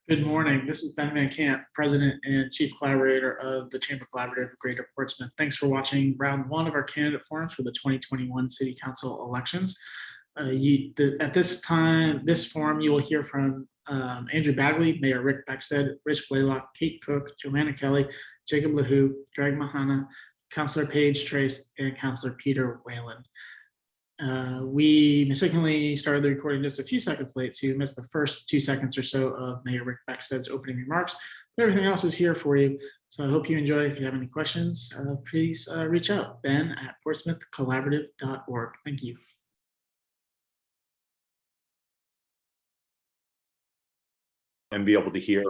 Good morning. This is Ben Van Camp, President and Chief Collaborator of the Chamber Collaborative of Greater Portsmouth. Thanks for watching round one of our candidate forums for the 2021 City Council elections. At this forum, you will hear from Andrew Bagley, Mayor Rick Becksted, Rich Blaylock, Kate Cook, Joanna Kelly, Jacob Lehoux, Greg Mahanna, Councilor Paige Trace, and Councilor Peter Whalen. We mistakenly started the recording just a few seconds late, so you missed the first 2 seconds or so of Mayor Rick Becksted's opening remarks, but everything else is here for you. So I hope you enjoy. If you have any questions, please reach out, ben@portsmouthcollaborative.org. Thank you. And be able to hear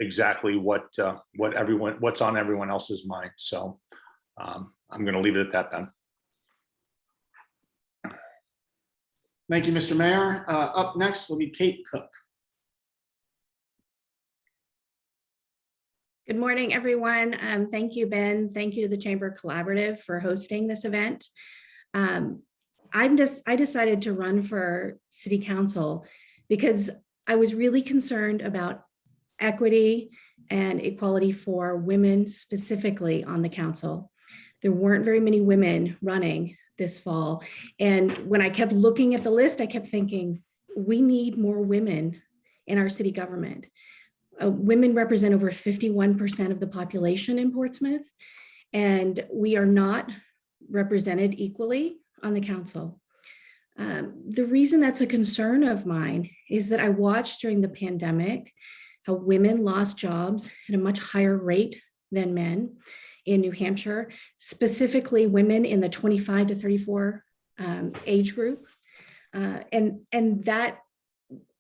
exactly what's on everyone else's mind. So I'm going to leave it at that, Ben. Thank you, Mr. Mayor. Up next will be Kate Cook. Good morning, everyone. Thank you, Ben. Thank you to the Chamber Collaborative for hosting this event. I decided to run for City Council because I was really concerned about equity and equality for women specifically on the council. There weren't very many women running this fall. And when I kept looking at the list, I kept thinking, we need more women in our city government. Women represent over 51% of the population in Portsmouth, and we are not represented equally on the council. The reason that's a concern of mine is that I watched during the pandemic how women lost jobs at a much higher rate than men in New Hampshire, specifically women in the 25 to 34 age group. And that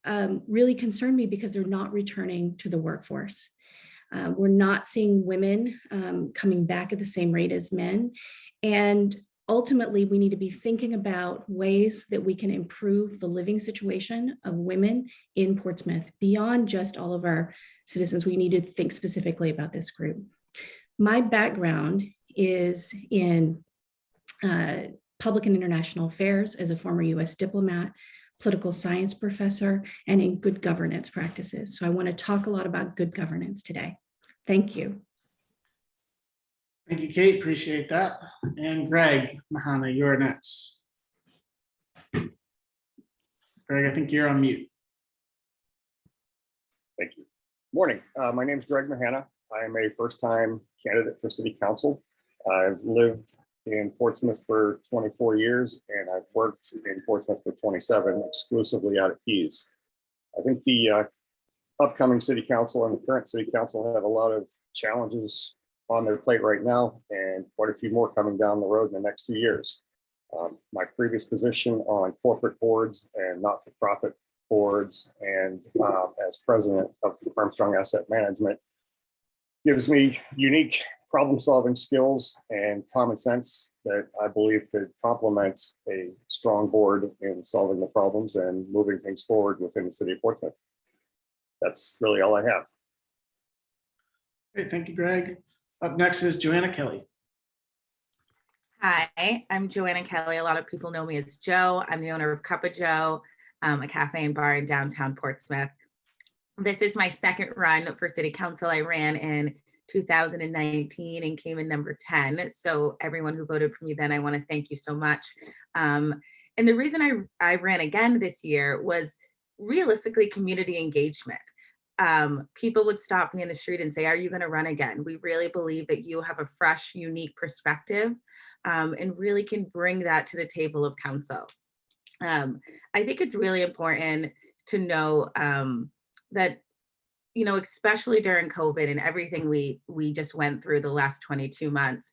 really concerned me because they're not returning to the workforce. We're not seeing women coming back at the same rate as men. And ultimately, we need to be thinking about ways that we can improve the living situation of women in Portsmouth beyond just all of our citizens. We need to think specifically about this group. My background is in public and international affairs as a former US diplomat, political science professor, and in good governance practices. So I want to talk a lot about good governance today. Thank you. Thank you, Kate. Appreciate that. And Greg Mahanna, you're next. Greg, I think you're on mute. Thank you. Morning. My name is Greg Mahanna. I am a first-time candidate for City Council. I've lived in Portsmouth for 24 years, and I've worked in Portsmouth for 27, exclusively out of Keys. I think the upcoming City Council and the current City Council have a lot of challenges on their plate right now, and quite a few more coming down the road in the next 2 years. My previous position on corporate boards and not-for-profit boards, and as president of Armstrong Asset Management, gives me unique problem-solving skills and common sense that I believe could complement a strong board in solving the problems and moving things forward within the city of Portsmouth. That's really all I have. Great, thank you, Greg. Up next is Joanna Kelly. Hi, I'm Joanna Kelly. A lot of people know me as Joe. I'm the owner of Cup of Joe, a cafe and bar in downtown Portsmouth. This is my second run for City Council. I ran in 2019 and came in number 10. So everyone who voted for me then, I want to thank you so much. And the reason I ran again this year was realistically community engagement. People would stop me in the street and say, are you going to run again? We really believe that you have a fresh, unique perspective and really can bring that to the table of council. I think it's really important to know that, you know, especially during COVID and everything we just went through the last 22 months,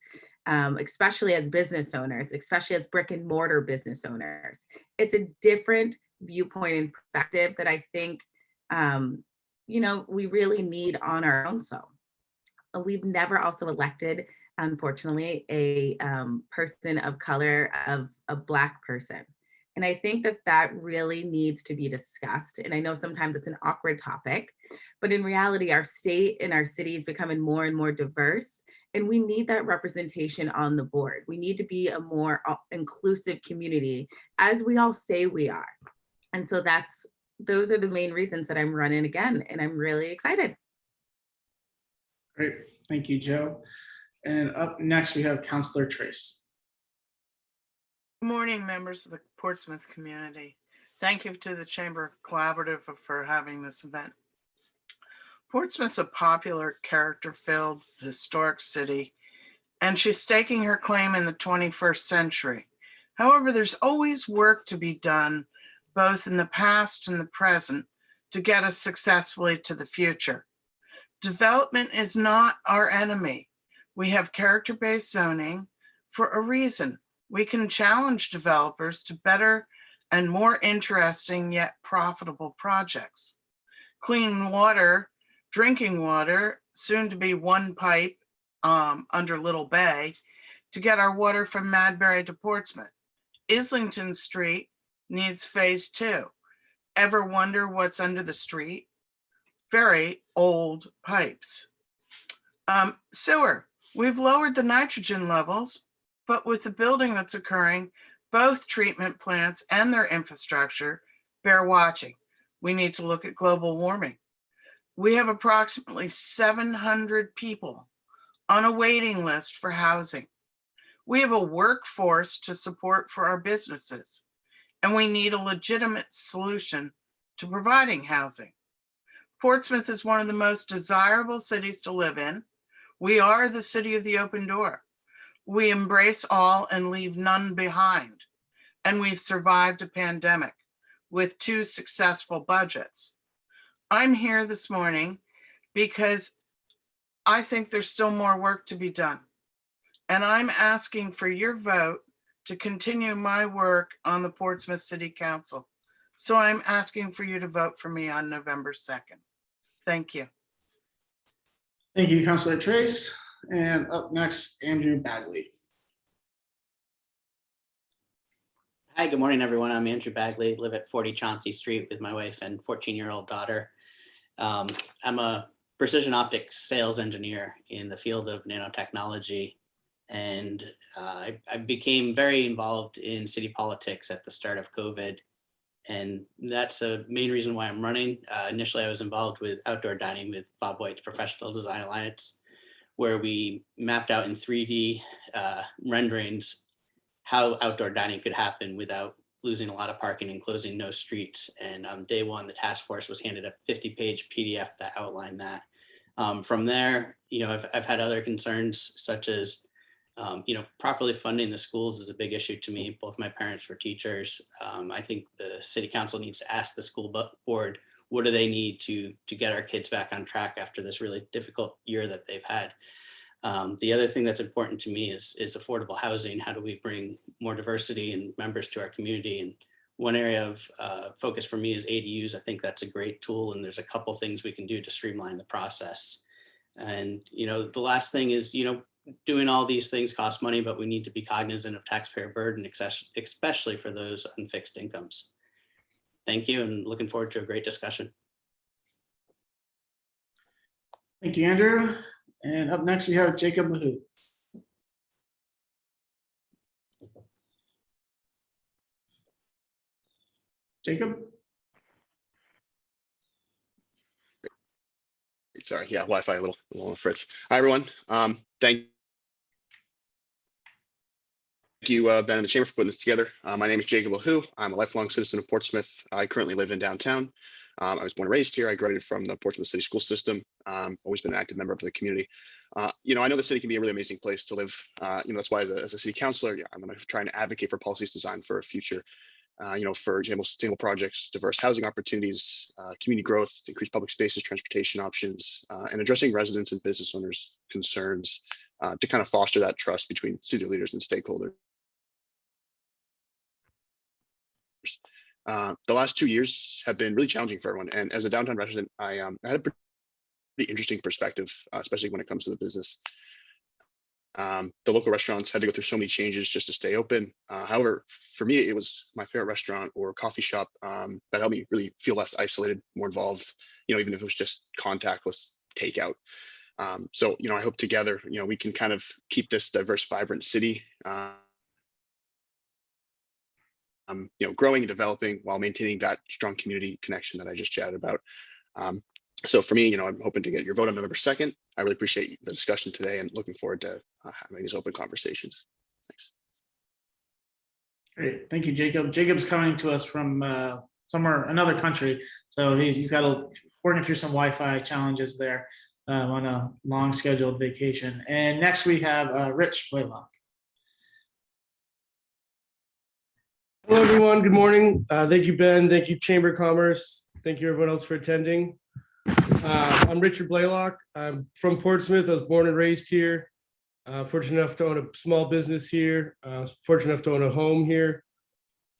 especially as business owners, especially as brick and mortar business owners, it's a different viewpoint and perspective that I think, you know, we really need on our own. So we've never also elected, unfortunately, a person of color, of a Black person. And I think that that really needs to be discussed. And I know sometimes it's an awkward topic, but in reality, our state and our city is becoming more and more diverse, and we need that representation on the board. We need to be a more inclusive community, as we all say we are. And so that's those are the main reasons that I'm running again, and I'm really excited. Great. Thank you, Joe. And up next, we have Councilor Trace. Good morning, members of the Portsmouth community. Thank you to the Chamber Collaborative for having this event. Portsmouth's a popular, character-filled, historic city, and she's staking her claim in the 21st century. However, there's always work to be done, both in the past and the present, to get us successfully to the future. Development is not our enemy. We have character-based zoning for a reason. We can challenge developers to better and more interesting yet profitable projects. Clean water, drinking water, soon to be one pipe under Little Bay, to get our water from Madbury to Portsmouth. Islington Street needs phase 2. Ever wonder what's under the street? Very old pipes. Sewer, we've lowered the nitrogen levels, but with the building that's occurring, both treatment plants and their infrastructure bear watching. We need to look at global warming. We have approximately 700 people on a waiting list for housing. We have a workforce to support for our businesses, and we need a legitimate solution to providing housing. Portsmouth is one of the most desirable cities to live in. We are the city of the open door. We embrace all and leave none behind. And we've survived a pandemic with 2 successful budgets. I'm here this morning because I think there's still more work to be done. And I'm asking for your vote to continue my work on the Portsmouth City Council. So I'm asking for you to vote for me on November 2nd. Thank you. Thank you, Councilor Trace. And up next, Andrew Bagley. Hi, good morning, everyone. I'm Andrew Bagley, live at 40 Chauncey Street with my wife and 14-year-old daughter. I'm a precision optics sales engineer in the field of nanotechnology, and I became very involved in city politics at the start of COVID, and that's a main reason why I'm running. Initially, I was involved with outdoor dining with Bob White's Professional Design Alliance, where we mapped out in 3D renderings how outdoor dining could happen without losing a lot of parking and closing no streets. And on day one, the task force was handed a 50-page PDF that outlined that. From there, I've had other concerns such as, properly funding the schools is a big issue to me. Both my parents were teachers. I think the city council needs to ask the school board, what do they need to get our kids back on track after this really difficult year that they've had? The other thing that's important to me is affordable housing. How do we bring more diversity and members to our community? And one area of focus for me is ADUs. I think that's a great tool, and there's a couple things we can do to streamline the process. And, the last thing is, doing all these things costs money, but we need to be cognizant of taxpayer burden, especially for those unfixed incomes. Thank you, and looking forward to a great discussion. Thank you, Andrew. And up next, we have Jacob Lehoux. Jacob? Sorry, yeah, Wi-Fi a little fritz. Hi, everyone. Thank you, Ben and the Chamber, for putting this together. My name is Jacob Lehoux. I'm a lifelong citizen of Portsmouth. I currently live in downtown. I was born and raised here. I graduated from the Portsmouth City School System. Always been an active member of the community. I know the city can be a really amazing place to live. That's why as a city councilor, I'm going to try and advocate for policies designed for a future, for example, sustainable projects, diverse housing opportunities, community growth, increased public spaces, transportation options, and addressing residents and business owners' concerns to kind of foster that trust between city leaders and stakeholders. The last 2 years have been really challenging for everyone. And as a downtown resident, I had a pretty interesting perspective, especially when it comes to the business. The local restaurants had to go through so many changes just to stay open. However, for me, it was my favorite restaurant or coffee shop that helped me really feel less isolated, more involved, even if it was just contactless takeout. So, I hope together, we can kind of keep this diverse, vibrant city growing and developing while maintaining that strong community connection that I just chatted about. So for me, I'm hoping to get your vote on November 2nd. I really appreciate the discussion today and looking forward to having these open conversations. Thanks. Great, thank you, Jacob. Jacob's coming to us from somewhere, another country, so he's got working through some Wi-Fi challenges there on a long scheduled vacation. And next we have Rich Blaylock. Hello, everyone. Good morning. Thank you, Ben. Thank you, Chamber of Commerce. Thank you, everyone else, for attending. I'm Richard Blaylock. I'm from Portsmouth. I was born and raised here. Fortunate enough to own a small business here. Fortunate enough to own a home here.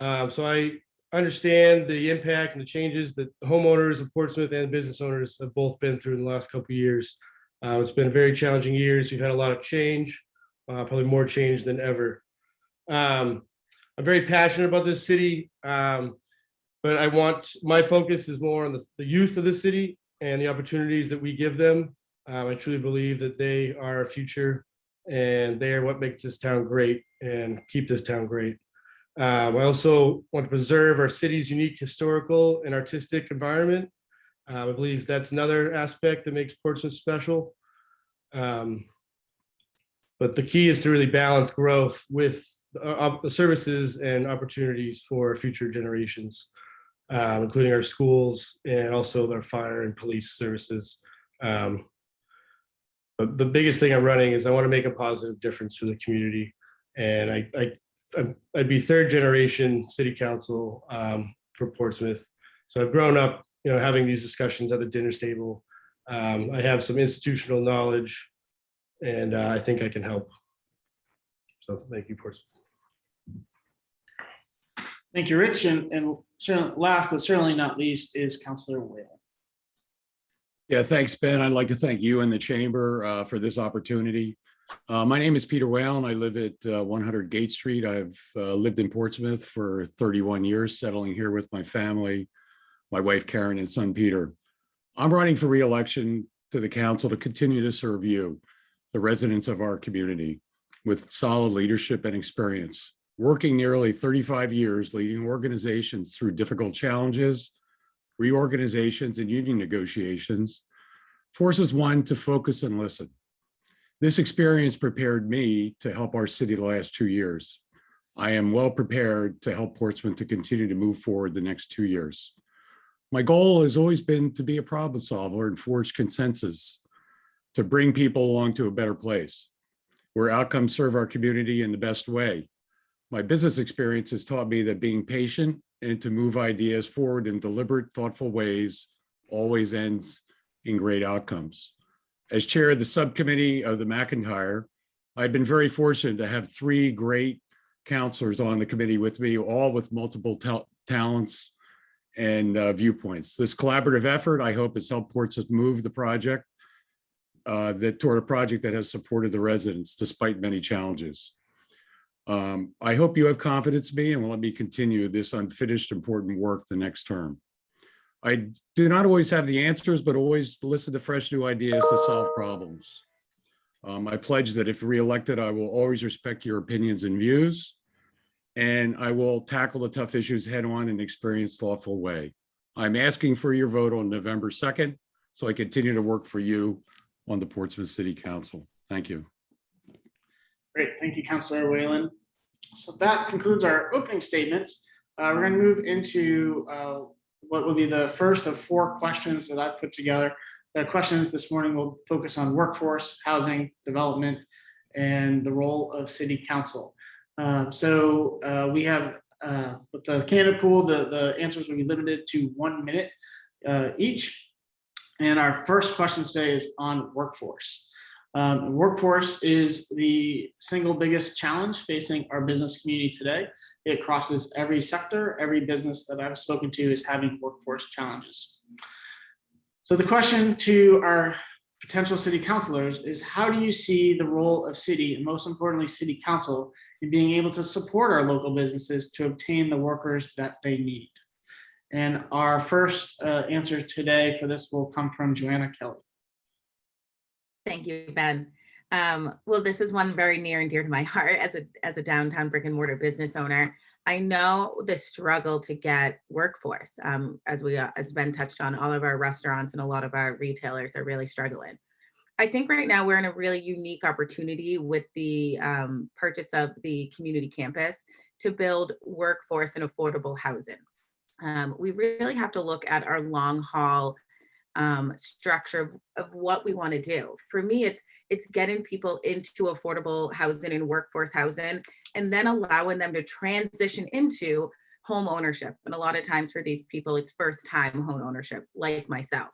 So I understand the impact and the changes that homeowners of Portsmouth and business owners have both been through in the last couple of years. It's been very challenging years. We've had a lot of change, probably more change than ever. I'm very passionate about this city, but my focus is more on the youth of the city and the opportunities that we give them. I truly believe that they are our future and they are what makes this town great and keep this town great. I also want to preserve our city's unique historical and artistic environment. I believe that's another aspect that makes Portsmouth special. But the key is to really balance growth with the services and opportunities for future generations, including our schools and also our fire and police services. But the biggest thing I'm running is I want to make a positive difference for the community. And I'd be third generation city council for Portsmouth. So I've grown up, having these discussions at the dinner table. I have some institutional knowledge and I think I can help. So thank you, Portsmouth. Thank you, Rich. And certainly last but certainly not least is Councilor Whalen. Yeah, thanks, Ben. I'd like to thank you and the chamber for this opportunity. My name is Peter Whalen. I live at 100 Gate Street. I've lived in Portsmouth for 31 years, settling here with my family, my wife Karen and son Peter. I'm running for re-election to the council to continue to serve you, the residents of our community, with solid leadership and experience. Working nearly 35 years leading organizations through difficult challenges, reorganizations, and union negotiations forces one to focus and listen. This experience prepared me to help our city the last 2 years. I am well prepared to help Portsmouth to continue to move forward the next 2 years. My goal has always been to be a problem solver and forge consensus to bring people along to a better place, where outcomes serve our community in the best way. My business experience has taught me that being patient and to move ideas forward in deliberate, thoughtful ways always ends in great outcomes. As chair of the subcommittee of the McIntyre, I've been very fortunate to have 3 great counselors on the committee with me, all with multiple talents and viewpoints. This collaborative effort, I hope, has helped Portsmouth move the project toward a project that has supported the residents despite many challenges. I hope you have confidence in me and will let me continue this unfinished important work the next term. I do not always have the answers, but always listen to fresh new ideas to solve problems. I pledge that if reelected, I will always respect your opinions and views, and I will tackle the tough issues head on in an experienced, thoughtful way. I'm asking for your vote on November 2nd, so I continue to work for you on the Portsmouth City Council. Thank you. Great, thank you, Councilor Whalen. So that concludes our opening statements. We're going to move into what will be the first of 4 questions that I've put together. The questions this morning will focus on workforce, housing, development, and the role of City Council. We have with the candidate pool, the answers will be limited to 1 minute each. And our first question today is on workforce. Workforce is the single biggest challenge facing our business community today. It crosses every sector. Every business that I've spoken to is having workforce challenges. So the question to our potential city councilors is, how do you see the role of city, and most importantly, city council, in being able to support our local businesses to obtain the workers that they need? And our first answer today for this will come from Joanna Kelly. Thank you, Ben. Well, this is one very near and dear to my heart as a downtown brick and mortar business owner. I know the struggle to get workforce, as Ben touched on, all of our restaurants and a lot of our retailers are really struggling. I think right now we're in a really unique opportunity with the purchase of the community campus to build workforce and affordable housing. We really have to look at our long haul structure of what we want to do. For me, it's getting people into affordable housing and workforce housing, and then allowing them to transition into home ownership. And a lot of times for these people, it's first time home ownership, like myself.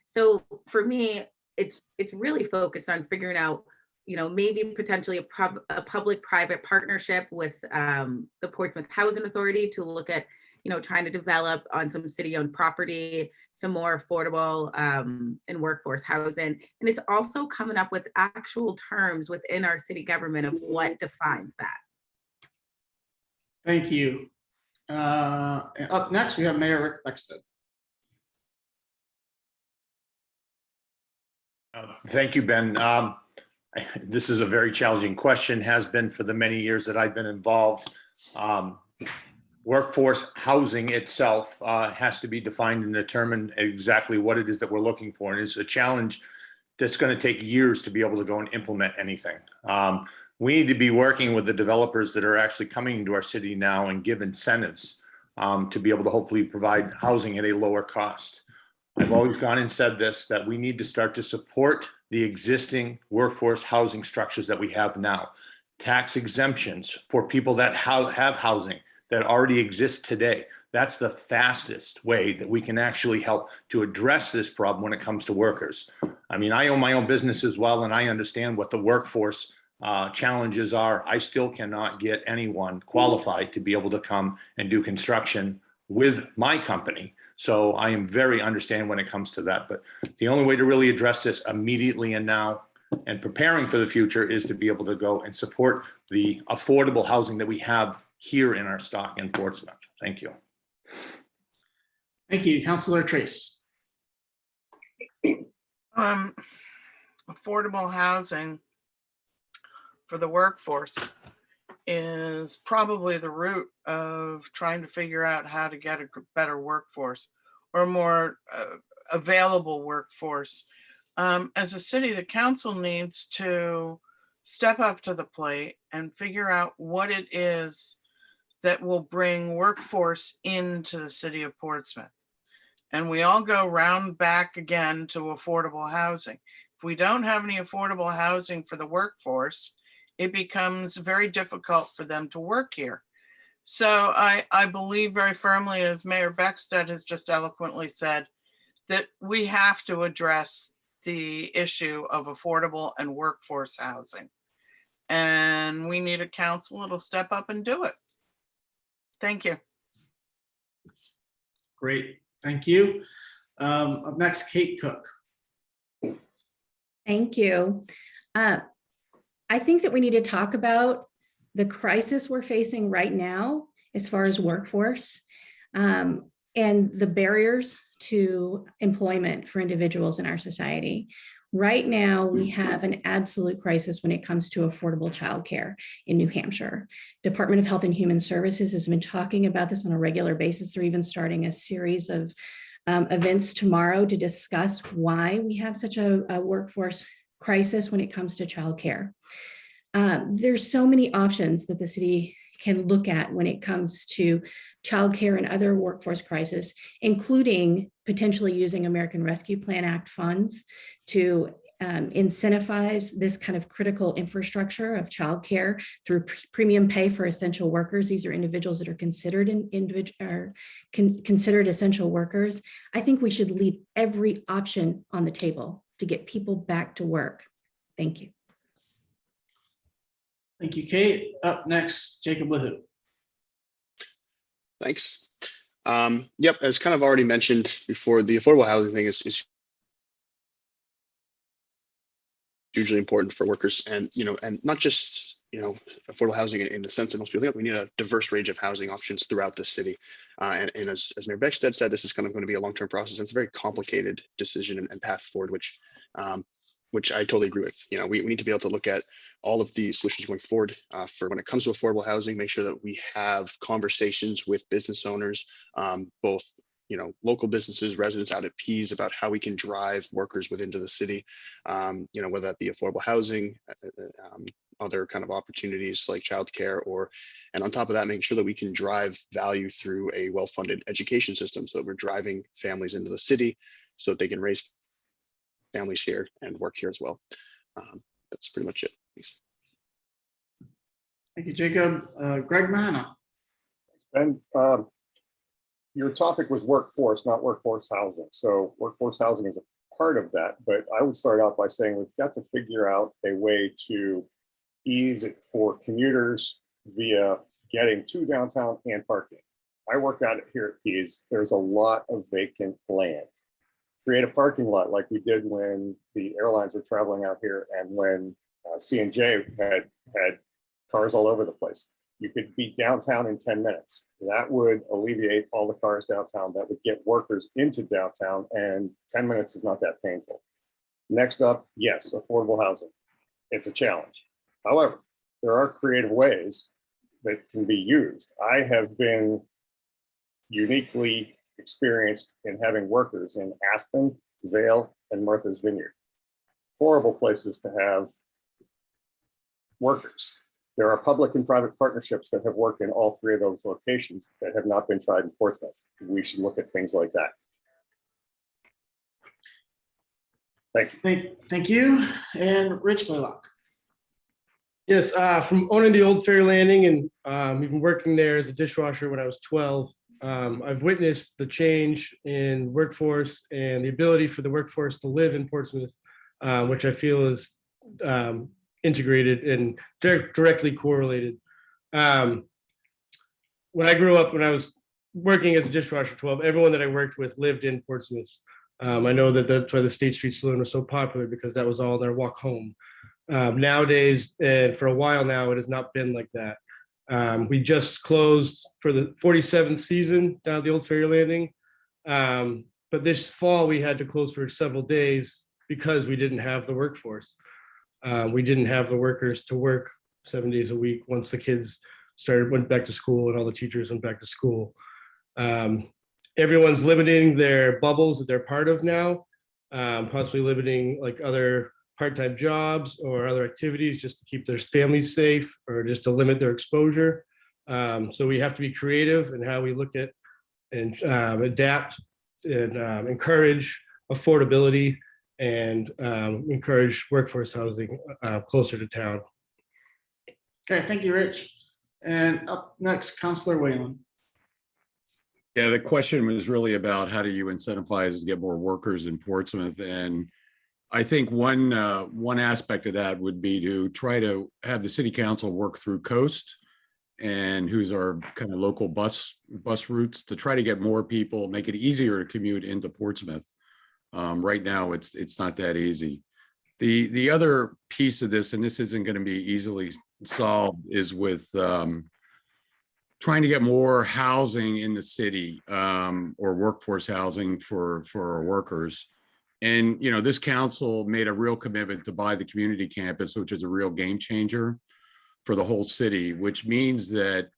So for me, it's really focused on figuring out, maybe potentially a public-private partnership with the Portsmouth Housing Authority to look at, trying to develop on some city-owned property, some more affordable and workforce housing. And it's also coming up with actual terms within our city government of what defines that. Thank you. Up next, we have Mayor Rick Becksted. Thank you, Ben. This is a very challenging question, has been for the many years that I've been involved. Workforce housing itself has to be defined and determined exactly what it is that we're looking for. And it's a challenge that's going to take years to be able to go and implement anything. We need to be working with the developers that are actually coming into our city now and give incentives to be able to hopefully provide housing at a lower cost. I've always gone and said this, that we need to start to support the existing workforce housing structures that we have now. Tax exemptions for people that have housing that already exists today. That's the fastest way that we can actually help to address this problem when it comes to workers. I mean, I own my own business as well, and I understand what the workforce challenges are. I still cannot get anyone qualified to be able to come and do construction with my company. So I am very understanding when it comes to that. But the only way to really address this immediately and now and preparing for the future is to be able to go and support the affordable housing that we have here in our stock in Portsmouth. Thank you. Thank you, Councilor Trace. Affordable housing for the workforce is probably the root of trying to figure out how to get a better workforce or more available workforce. As a city, the council needs to step up to the plate and figure out what it is that will bring workforce into the city of Portsmouth. And we all go round back again to affordable housing. If we don't have any affordable housing for the workforce, it becomes very difficult for them to work here. So I believe very firmly, as Mayor Becksted has just eloquently said, that we have to address the issue of affordable and workforce housing. And we need a council that'll step up and do it. Thank you. Great, thank you. Up next, Kate Cook. Thank you. I think that we need to talk about the crisis we're facing right now as far as workforce and the barriers to employment for individuals in our society. Right now, we have an absolute crisis when it comes to affordable childcare in New Hampshire. Department of Health and Human Services has been talking about this on a regular basis. They're even starting a series of events tomorrow to discuss why we have such a workforce crisis when it comes to childcare. There's so many options that the city can look at when it comes to childcare and other workforce crisis, including potentially using American Rescue Plan Act funds to incentivize this kind of critical infrastructure of childcare through premium pay for essential workers. These are individuals that are considered considered essential workers. I think we should leave every option on the table to get people back to work. Thank you. Thank you, Kate. Up next, Jacob Lehoux. Thanks. Yep, as kind of already mentioned before, the affordable housing thing is hugely important for workers, and and not just affordable housing in the sense that most people think. We need a diverse range of housing options throughout the city, and as Mayor Becksted said, this is kind of going to be a long-term process. And it's a very complicated decision and path forward, which which I totally agree with. You know, we need to be able to look at all of the solutions going forward for when it comes to affordable housing, make sure that we have conversations with business owners, both, you know, local businesses, residents out at Pease, about how we can drive workers within to the city, you know, whether that be affordable housing, other kind of opportunities like childcare, and on top of that, making sure that we can drive value through a well-funded education system so that we're driving families into the city so that they can raise families here and work here as well. That's pretty much it. Thanks. Thank you, Jacob. Greg Mahanna. And your topic was workforce, not workforce housing. So workforce housing is a part of that, but I would start out by saying we've got to figure out a way to ease it for commuters via getting to downtown and parking. I work out here at Pease. There's a lot of vacant land. Create a parking lot like we did when the airlines were traveling out here and when C&J had cars all over the place. You could be downtown in 10 minutes. That would alleviate all the cars downtown. That would get workers into downtown, and 10 minutes is not that painful. Next up, yes, affordable housing. It's a challenge. However, there are creative ways that can be used. I have been uniquely experienced in having workers in Aspen, Vale, and Martha's Vineyard. Horrible places to have workers. There are public and private partnerships that have worked in all three of those locations that have not been tried in Portsmouth. We should look at things like that. Thank you. Thank you. And Rich Blaylock. Yes, from owning the old Ferry Landing and even working there as a dishwasher when I was 12, I've witnessed the change in workforce and the ability for the workforce to live in Portsmouth, which I feel is integrated and directly correlated. When I grew up, when I was working as a dishwasher 12, everyone that I worked with lived in Portsmouth. I know that that's why the State Street Saloon was so popular, because that was all their walk home. Nowadays, and for a while now, it has not been like that. We just closed for the 47th season down at the old Ferry Landing. But this fall, we had to close for several days because we didn't have the workforce. We didn't have the workers to work 7 days a week once the kids went back to school and all the teachers went back to school. Everyone's limiting their bubbles that they're part of now, possibly limiting like other part-time jobs or other activities just to keep their families safe or just to limit their exposure. So we have to be creative in how we look at and adapt and encourage affordability and encourage workforce housing closer to town. Okay, thank you, Rich. And up next, Councilor Whalen. Yeah, the question was really about how do you incentivize to get more workers in Portsmouth? And I think one aspect of that would be to try to have the city council work through Coast, and who's our kind of local bus routes, to try to get more people, make it easier to commute into Portsmouth. Right now, it's not that easy. The other piece of this, and this isn't going to be easily solved, is with trying to get more housing in the city, or workforce housing for our workers. And, you know, this council made a real commitment to buy the community campus, which is a real game changer for the whole city, which means that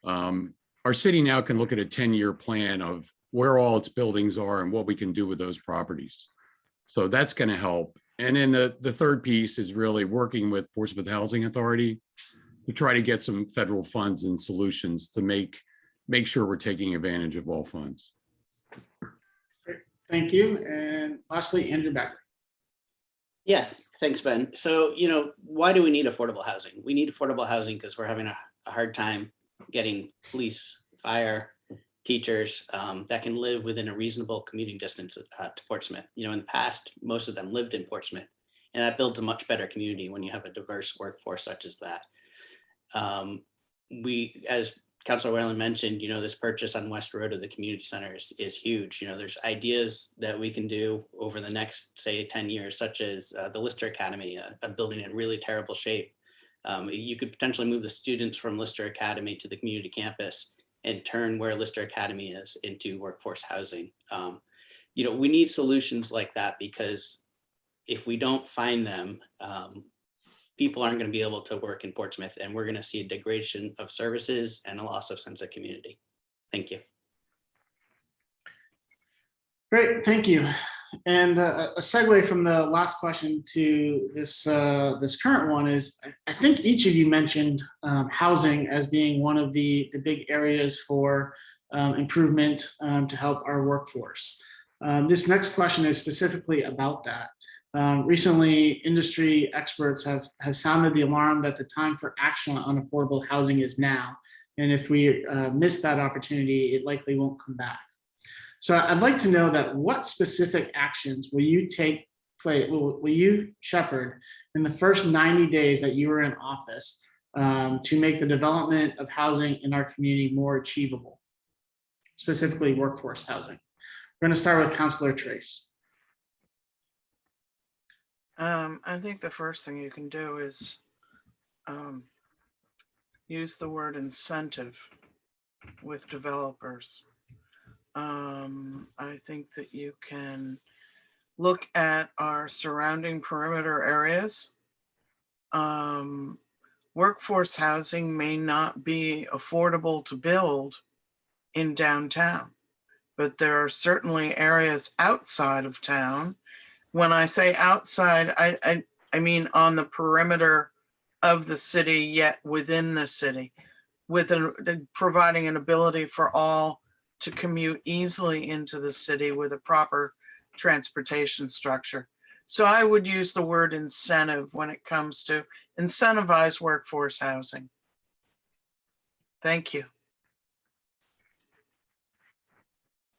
our city now can look at a 10-year plan of where all its buildings are and what we can do with those properties. So that's going to help. And then the third piece is really working with Portsmouth Housing Authority to try to get some federal funds and solutions to make sure we're taking advantage of all funds. Great. Thank you. And lastly, Andrew Bagley. Yeah, thanks, Ben. So, you know, why do we need affordable housing? We need affordable housing because we're having a hard time getting police, fire, teachers that can live within a reasonable commuting distance to Portsmouth. You know, in the past, most of them lived in Portsmouth, and that builds a much better community when you have a diverse workforce such as that. We, as Councilor Whalen mentioned, you know, this purchase on West Road of the community center is huge. You know, there's ideas that we can do over the next, say, 10 years, such as the Lister Academy, a building in really terrible shape. You could potentially move the students from Lister Academy to the community campus and turn where Lister Academy is into workforce housing. You know, we need solutions like that because if we don't find them, people aren't going to be able to work in Portsmouth, and we're going to see a degradation of services and a loss of sense of community. Thank you. Great, thank you. And a segue from the last question to this this current one is, I think each of you mentioned housing as being one of the big areas for improvement to help our workforce. This next question is specifically about that. Recently, industry experts have sounded the alarm that the time for action on affordable housing is now. And if we miss that opportunity, it likely won't come back. So I'd like to know that what specific actions will you will you shepherd in the first 90 days that you are in office to make the development of housing in our community more achievable, specifically workforce housing? We're going to start with Councilor Trace. I think the first thing you can do is use the word incentive with developers. I think that you can look at our surrounding perimeter areas. Workforce housing may not be affordable to build in downtown, but there are certainly areas outside of town. When I say outside, I mean on the perimeter of the city, yet within the city, with providing an ability for all to commute easily into the city with a proper transportation structure. So I would use the word incentive when it comes to incentivize workforce housing. Thank you.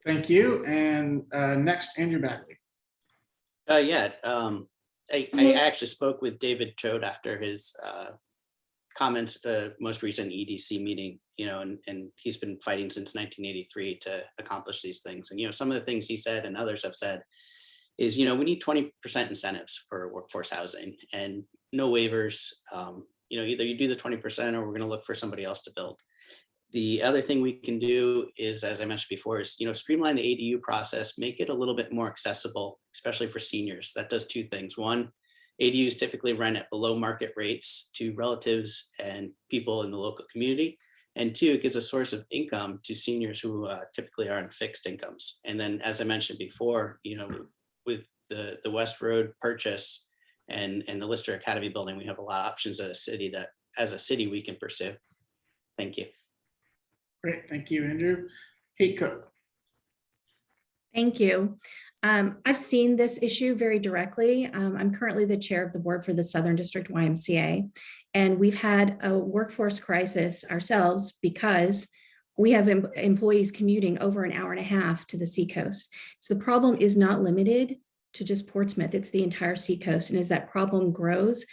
Thank you. And next, Andrew Bagley. I actually spoke with David Choate after his comments at the most recent EDC meeting, and he's been fighting since 1983 to accomplish these things. And, some of the things he said and others have said is, we need 20% incentives for workforce housing and no waivers. Either you do the 20% or we're going to look for somebody else to build. The other thing we can do is, as I mentioned before, is, streamline the ADU process, make it a little bit more accessible, especially for seniors. That does two things. One, ADUs typically rent at below market rates to relatives and people in the local community. And two, it gives a source of income to seniors who typically are on fixed incomes. And then, as I mentioned before, with the West Road purchase and the Lister Academy building, we have a lot of options as a city we can pursue. Thank you. Great, thank you, Andrew. Kate Cook. Thank you. I've seen this issue very directly. I'm currently the chair of the board for the Southern District YMCA, and we've had a workforce crisis ourselves because we have employees commuting over an hour and a half to the Seacoast. So the problem is not limited to just Portsmouth, it's the entire Seacoast. And as that problem grows,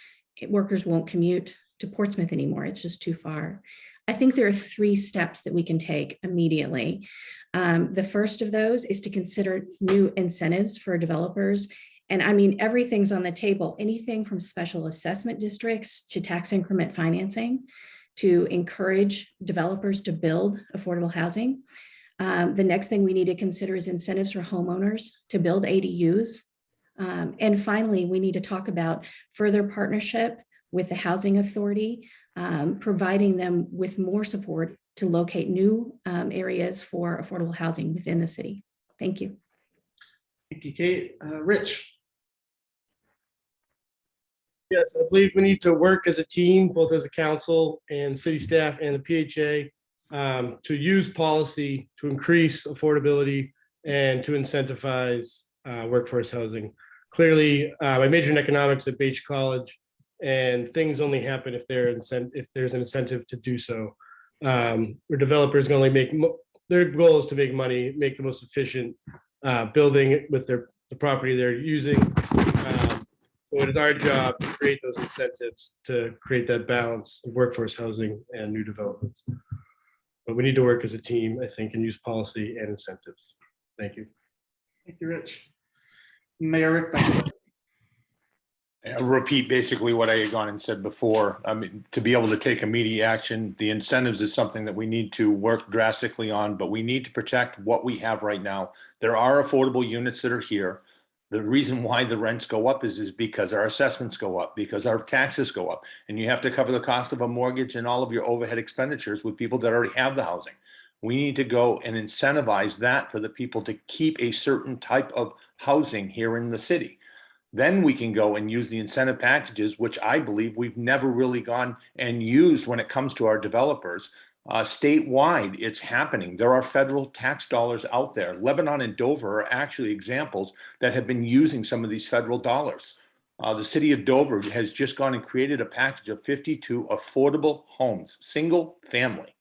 workers won't commute to Portsmouth anymore. It's just too far. I think there are 3 steps that we can take immediately. The first of those is to consider new incentives for developers. And I mean, everything's on the table, anything from special assessment districts to tax increment financing to encourage developers to build affordable housing. The next thing we need to consider is incentives for homeowners to build ADUs. And finally, we need to talk about further partnership with the Housing Authority, providing them with more support to locate new areas for affordable housing within the city. Thank you. Thank you, Kate. Rich. Yes, I believe we need to work as a team, both as a council and city staff and the PHA, to use policy to increase affordability and to incentivize workforce housing. Clearly, I majored in economics at Beach College, and things only happen if there's an incentive to do so. Where developers can only make, their goal is to make money, make the most efficient building with the property they're using. So it is our job to create those incentives to create that balance of workforce housing and new developments. But we need to work as a team, I think, and use policy and incentives. Thank you. Thank you, Rich. Mayor Rick Becksted. I'll repeat basically what I had gone and said before. I mean, to be able to take immediate action, the incentives is something that we need to work drastically on, but we need to protect what we have right now. There are affordable units that are here. The reason why the rents go up is because our assessments go up, because our taxes go up, and you have to cover the cost of a mortgage and all of your overhead expenditures with people that already have the housing. We need to go and incentivize that for the people to keep a certain type of housing here in the city. Then we can go and use the incentive packages, which I believe we've never really gone and used when it comes to our developers. Statewide, it's happening. There are federal tax dollars out there. Lebanon and Dover are actually examples that have been using some of these federal dollars. The city of Dover has just gone and created a package of 52 affordable homes, single family.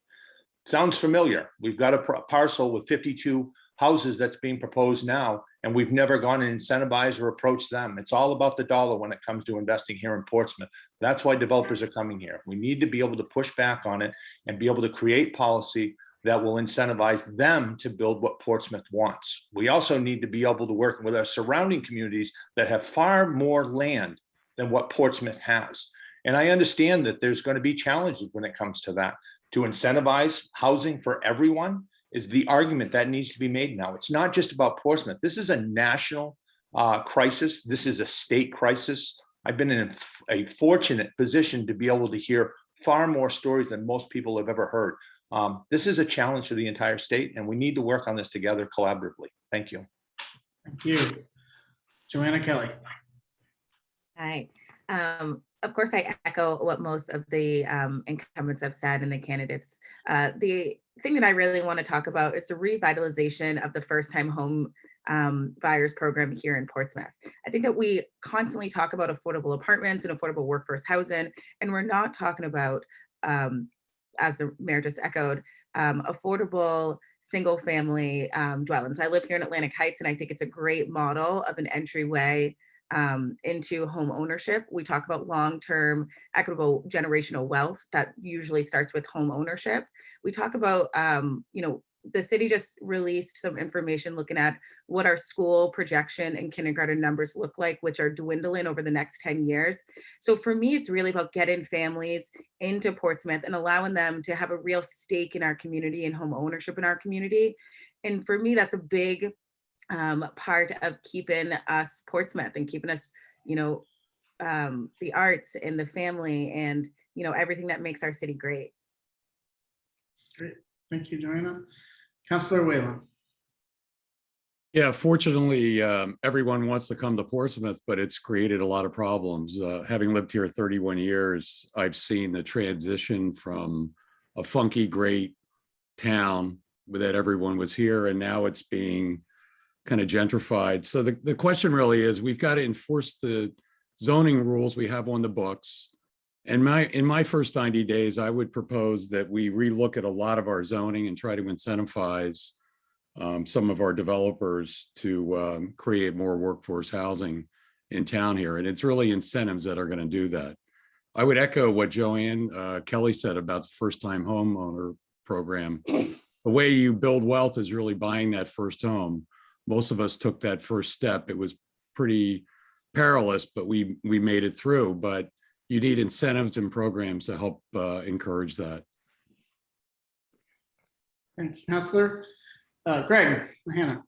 Sounds familiar. We've got a parcel with 52 houses that's being proposed now, and we've never gone and incentivized or approached them. It's all about the dollar when it comes to investing here in Portsmouth. That's why developers are coming here. We need to be able to push back on it and be able to create policy that will incentivize them to build what Portsmouth wants. We also need to be able to work with our surrounding communities that have far more land than what Portsmouth has. And I understand that there's going to be challenges when it comes to that. To incentivize housing for everyone is the argument that needs to be made now. It's not just about Portsmouth. This is a national crisis. This is a state crisis. I've been in a fortunate position to be able to hear far more stories than most people have ever heard. This is a challenge for the entire state, and we need to work on this together collaboratively. Thank you. Thank you. Joanna Kelly. Hi. Of course, I echo what most of the incumbents have said and the candidates. The thing that I really want to talk about is the revitalization of the first-time home buyers program here in Portsmouth. I think that we constantly talk about affordable apartments and affordable workforce housing, and we're not talking about, as the mayor just echoed, affordable single-family dwellings. I live here in Atlantic Heights, and I think it's a great model of an entryway into home ownership. We talk about long-term equitable generational wealth that usually starts with home ownership. We talk about, the city just released some information looking at what our school projection and kindergarten numbers look like, which are dwindling over the next 10 years. So for me, it's really about getting families into Portsmouth and allowing them to have a real stake in our community and home ownership in our community. And for me, that's a big part of keeping us Portsmouth and keeping us, the arts and the family and, everything that makes our city great. Great. Thank you, Joanna. Councilor Whalen. Yeah, fortunately, everyone wants to come to Portsmouth, but it's created a lot of problems. Having lived here 31 years, I've seen the transition from a funky, great town that everyone was here, and now it's being kind of gentrified. So the question really is, we've got to enforce the zoning rules we have on the books. And in my first 90 days, I would propose that we relook at a lot of our zoning and try to incentivize some of our developers to create more workforce housing in town here. And it's really incentives that are going to do that. I would echo what Joanna Kelly said about the first-time homeowner program. The way you build wealth is really buying that first home. Most of us took that first step. It was pretty perilous, but we made it through. But you need incentives and programs to help encourage that. Thank you, Councilor. Greg, Mahanna.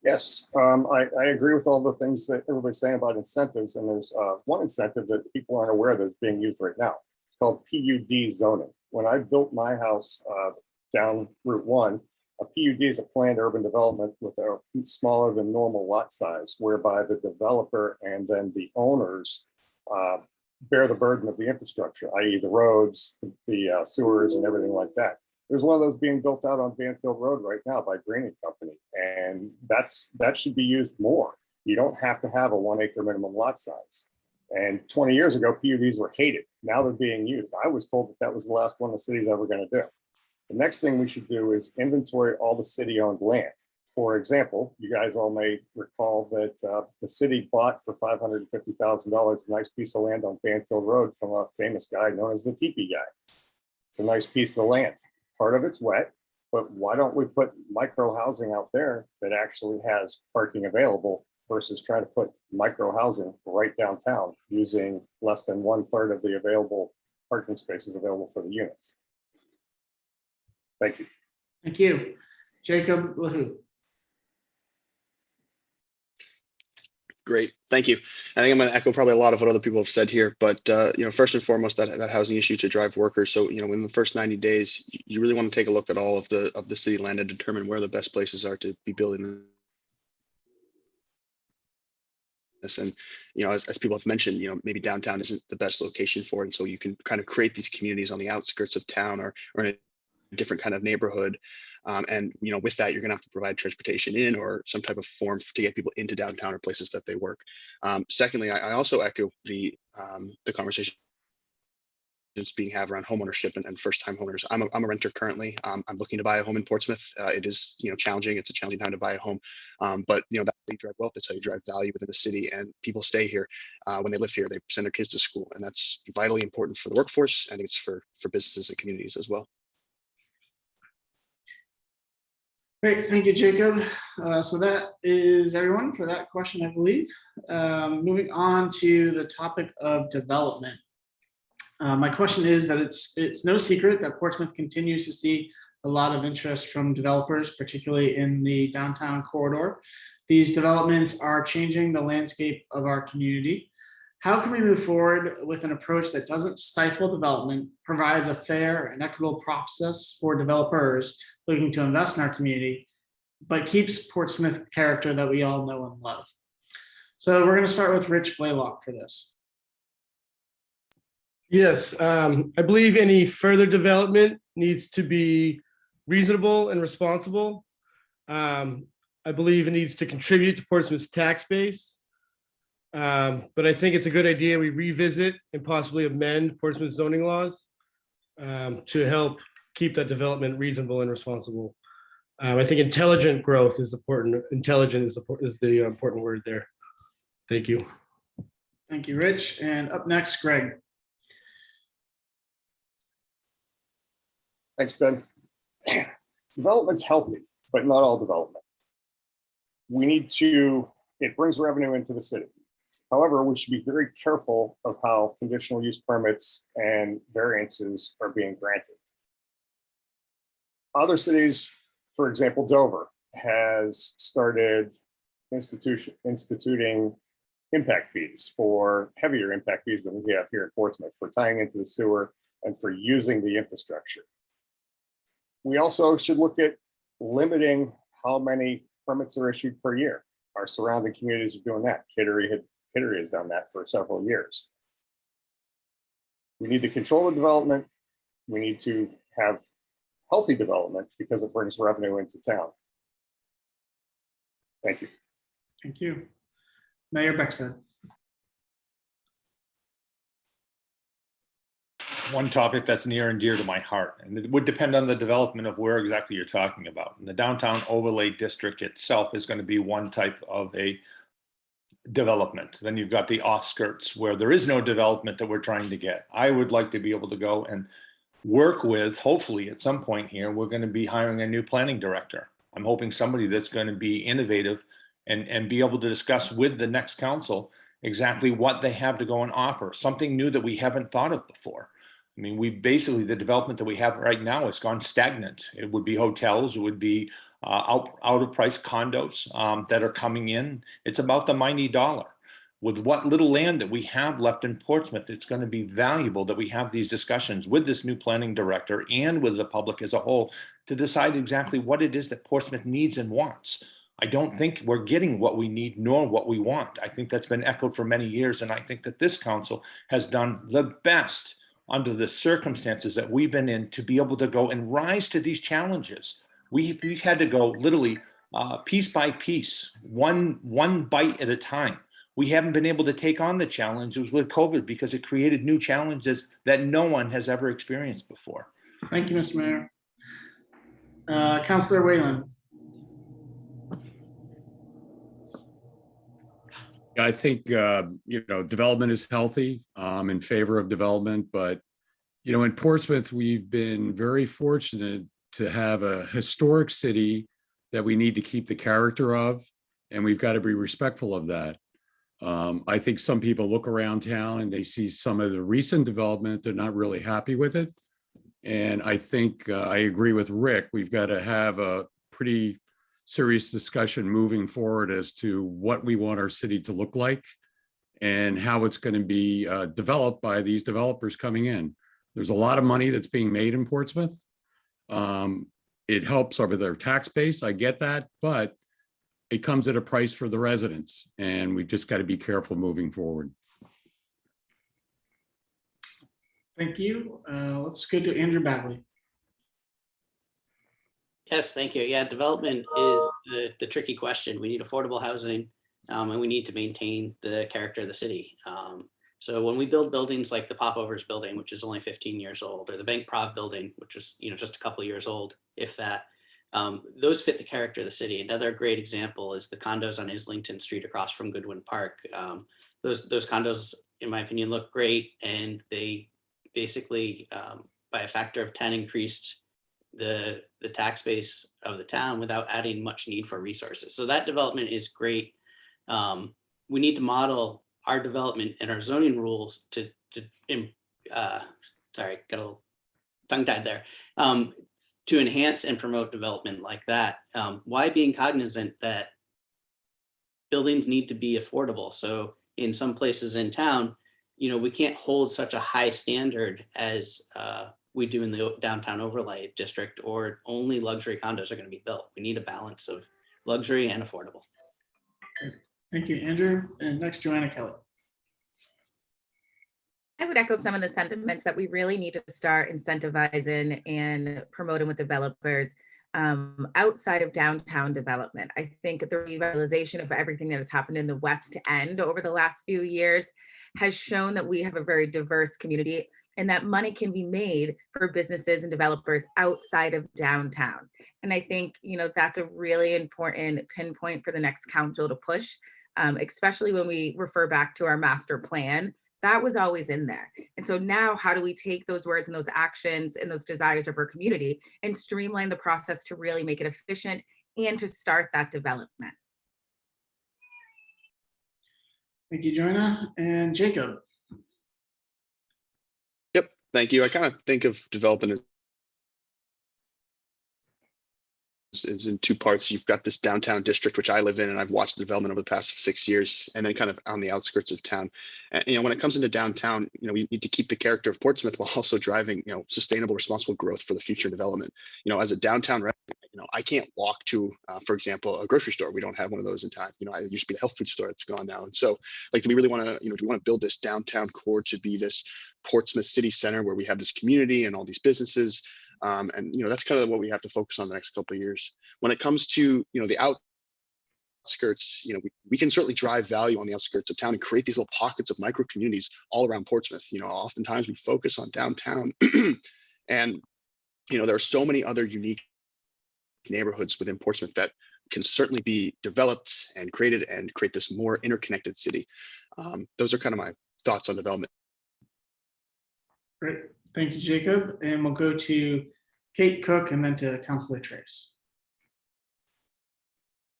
Yes, I agree with all the things that everybody's saying about incentives, and there's one incentive that people aren't aware that is being used right now. It's called PUD zoning. When I built my house down Route 1, a PUD is a planned urban development with a smaller than normal lot size, whereby the developer and then the owners bear the burden of the infrastructure, i.e. the roads, the sewers, and everything like that. There's one of those being built out on Banfield Road right now by Greening Company, and that should be used more. You don't have to have a 1 acre minimum lot size. And 20 years ago, PUDs were hated. Now they're being used. I was told that was the last one the city's ever going to do. The next thing we should do is inventory all the city-owned land. For example, you guys all may recall that the city bought for $550,000 a nice piece of land on Banfield Road from a famous guy known as the Teepee Guy. It's a nice piece of land. Part of it's wet, but why don't we put micro housing out there that actually has parking available versus trying to put micro housing right downtown using less than 1/3 of the available parking spaces available for the units. Thank you. Thank you. Jacob Lehoux. Great, thank you. I think I'm going to echo probably a lot of what other people have said here, but first and foremost, that housing issue to drive workers. So in the first 90 days, you really want to take a look at all of the city land and determine where the best places are to be building this. And as people have mentioned, maybe downtown isn't the best location for it, and so you can kind of create these communities on the outskirts of town or in a different kind of neighborhood. And with that, you're going to have to provide transportation in or some type of form to get people into downtown or places that they work. Secondly, I also echo the conversation that's being had around homeownership and first-time homeowners. I'm a renter currently. I'm looking to buy a home in Portsmouth. It is challenging. It's a challenging time to buy a home, but that's how you drive wealth. That's how you drive value within the city. And people stay here when they live here. They send their kids to school, and that's vitally important for the workforce. I think it's for businesses and communities as well. Great, thank you, Jacob. So that is everyone for that question, I believe. Moving on to the topic of development. My question is that it's no secret that Portsmouth continues to see a lot of interest from developers, particularly in the downtown corridor. These developments are changing the landscape of our community. How can we move forward with an approach that doesn't stifle development, provides a fair and equitable process for developers looking to invest in our community, but keeps Portsmouth character that we all know and love? So we're going to start with Rich Blaylock for this. Yes, I believe any further development needs to be reasonable and responsible. I believe it needs to contribute to Portsmouth's tax base. But I think it's a good idea we revisit and possibly amend Portsmouth zoning laws to help keep that development reasonable and responsible. I think intelligent growth is important. Intelligent is the important word there. Thank you. Thank you, Rich. And up next, Greg. Thanks, Ben. Development's healthy, but not all development. It brings revenue into the city. However, we should be very careful of how conditional use permits and variances are being granted. Other cities, for example, Dover, has started instituting impact fees for heavier impact fees than we have here in Portsmouth for tying into the sewer and for using the infrastructure. We also should look at limiting how many permits are issued per year. Our surrounding communities are doing that. Kittery has done that for several years. We need to control the development. We need to have healthy development because it brings revenue into town. Thank you. Thank you. Mayor Becksted. One topic that's near and dear to my heart, and it would depend on the development of where exactly you're talking about. And the downtown overlay district itself is going to be one type of a development. Then you've got the offskirts where there is no development that we're trying to get. I would like to be able to go and work with, hopefully at some point here, we're going to be hiring a new planning director. I'm hoping somebody that's going to be innovative and be able to discuss with the next council exactly what they have to go and offer, something new that we haven't thought of before. I mean, the development that we have right now has gone stagnant. It would be hotels, it would be out of price condos that are coming in. It's about the mighty dollar. With what little land that we have left in Portsmouth, it's going to be valuable that we have these discussions with this new planning director and with the public as a whole to decide exactly what it is that Portsmouth needs and wants. I don't think we're getting what we need nor what we want. I think that's been echoed for many years, and I think that this council has done the best under the circumstances that we've been in to be able to go and rise to these challenges. We've had to go literally piece by piece, one bite at a time. We haven't been able to take on the challenges with COVID because it created new challenges that no one has ever experienced before. Thank you, Mr. Mayor. Councilor Whalen. I think, development is healthy. I'm in favor of development, but, in Portsmouth, we've been very fortunate to have a historic city that we need to keep the character of, and we've got to be respectful of that. I think some people look around town and they see some of the recent development, they're not really happy with it. And I think I agree with Rick, we've got to have a pretty serious discussion moving forward as to what we want our city to look like and how it's going to be developed by these developers coming in. There's a lot of money that's being made in Portsmouth. It helps over their tax base. I get that, but it comes at a price for the residents, and we've just got to be careful moving forward. Thank you. Let's go to Andrew Bagley. Yes, thank you. Yeah, development is the tricky question. We need affordable housing, and we need to maintain the character of the city. So when we build buildings like the Popovers building, which is only 15 years old, or the Bank Prov building, which is just a couple of years old, if that, those fit the character of the city. Another great example is the condos on Islington Street across from Goodwin Park. Those condos, in my opinion, look great, and they basically, by a factor of 10, increased the tax base of the town without adding much need for resources. So that development is great. We need to model our development and our zoning rules sorry, got a little tongue tied there, to enhance and promote development like that, while being cognizant that buildings need to be affordable. So in some places in town, we can't hold such a high standard as we do in the downtown overlay district, or only luxury condos are going to be built. We need a balance of luxury and affordable. Thank you, Andrew. And next, Joanna Kelly. I would echo some of the sentiments that we really need to start incentivizing and promoting with developers outside of downtown development. I think the revitalization of everything that has happened in the West End over the last few years has shown that we have a very diverse community, and that money can be made for businesses and developers outside of downtown. And I think, that's a really important pinpoint for the next council to push, especially when we refer back to our master plan. That was always in there. And so now how do we take those words and those actions and those desires of our community and streamline the process to really make it efficient and to start that development? Thank you, Joanna. And Jacob. Yep, thank you. I kind of think of development is in two parts. You've got this downtown district, which I live in, and I've watched the development over the past 6 years, and then kind of on the outskirts of town. And, when it comes into downtown, we need to keep the character of Portsmouth while also driving, sustainable, responsible growth for the future development. As a downtown resident, I can't walk to, for example, a grocery store. We don't have one of those in town. It used to be the health food store. It's gone now. And so, do we really want to, do we want to build this downtown core to be this Portsmouth city center where we have this community and all these businesses? And that's kind of what we have to focus on the next couple of years. When it comes to the outskirts, we can certainly drive value on the outskirts of town and create these little pockets of micro communities all around Portsmouth. Oftentimes we focus on downtown, and there are so many other unique neighborhoods within Portsmouth that can certainly be developed and created and create this more interconnected city. Those are kind of my thoughts on development. Great. Thank you, Jacob. And we'll go to Kate Cook and then to Councilor Trace.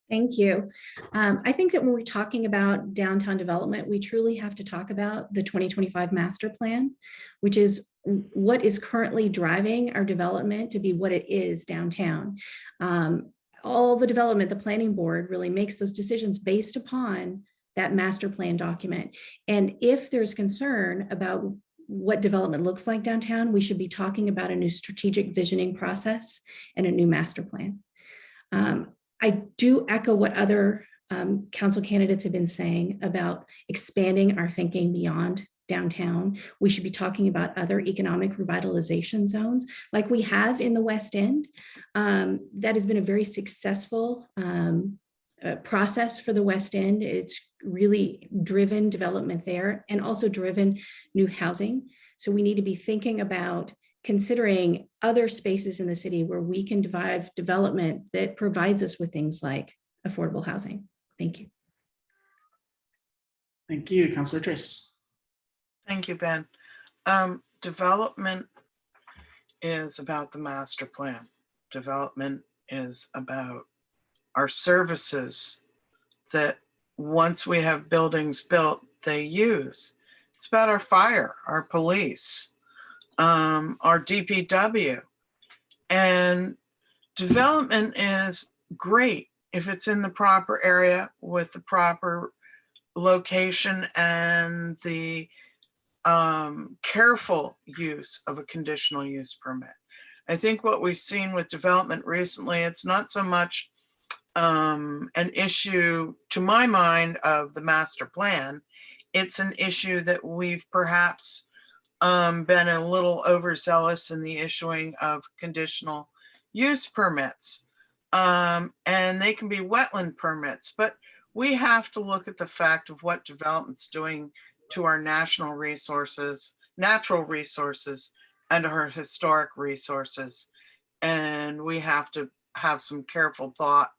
Thank you. I think that when we're talking about downtown development, we truly have to talk about the 2025 master plan, which is what is currently driving our development to be what it is downtown. All the development, the planning board really makes those decisions based upon that master plan document. And if there's concern about what development looks like downtown, we should be talking about a new strategic visioning process and a new master plan. I do echo what other council candidates have been saying about expanding our thinking beyond downtown. We should be talking about other economic revitalization zones like we have in the West End. That has been a very successful process for the West End. It's really driven development there and also driven new housing. So we need to be thinking about considering other spaces in the city where we can drive development that provides us with things like affordable housing. Thank you. Thank you, Councilor Trace. Thank you, Ben. Development is about the master plan. Development is about our services that once we have buildings built, they use. It's about our fire, our police, our DPW. And development is great if it's in the proper area with the proper location and the careful use of a conditional use permit. I think what we've seen with development recently, it's not so much an issue, to my mind, of the master plan. It's an issue that we've perhaps been a little overzealous in the issuing of conditional use permits. And they can be wetland permits, but we have to look at the fact of what development's doing to our national resources, natural resources, and our historic resources. And we have to have some careful thought